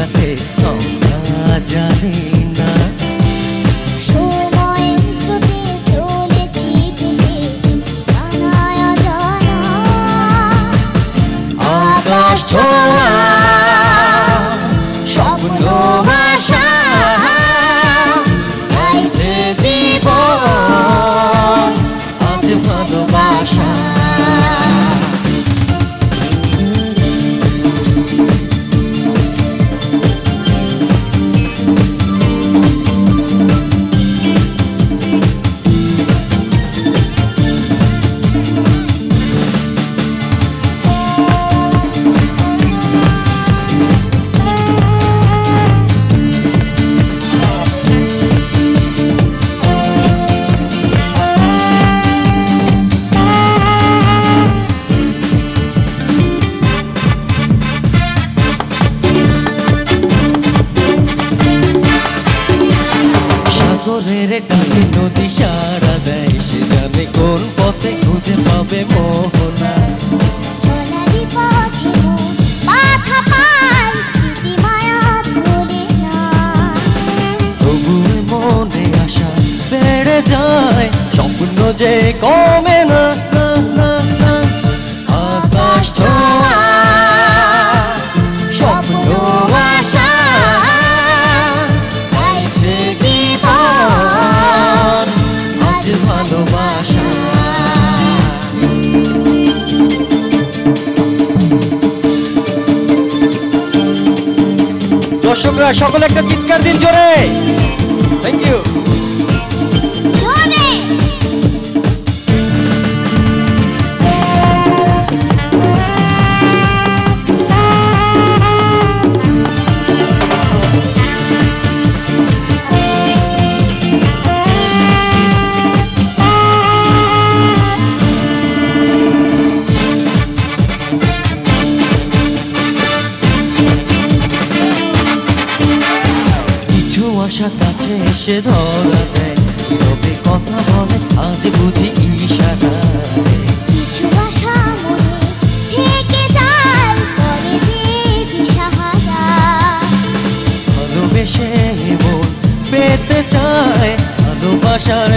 আছে আমরা জানি না। সময়ের স্রোতে চলেছি ভেসে জানায় অজানা। আকাশ ছোঁয়া স্বপ্ন আশা চাইছে জীবন আজ ভালোবাসা। সাগরের ডাকে নদী সাড়া দেয়, সে জানে কোন পথে খুঁজে পাবে মোহনা। চলারি পথে মন বাধা পায়, স্মৃতি মায়া ভোলে না। তবুও মনে আশা বেড়ে যায়, স্বপ্ন যে কমে না। আকাশ ছোঁয়া স্বপ্ন আশা চাইছে জীবন আজ ভালোবাসা। দর্শকরা সকলে একটা চিৎকার দিন জোরে। Thank you. জোরে কিছু আশা কাছে এসে ধরা দেয়, তবে কথা বলে আজ বুঝি ইশারায়। কিছু আশা মনে থেকে যায়, পরে যে দিশাহারা। ভালোবেসে মন পেতে চায়, ভালোবাসার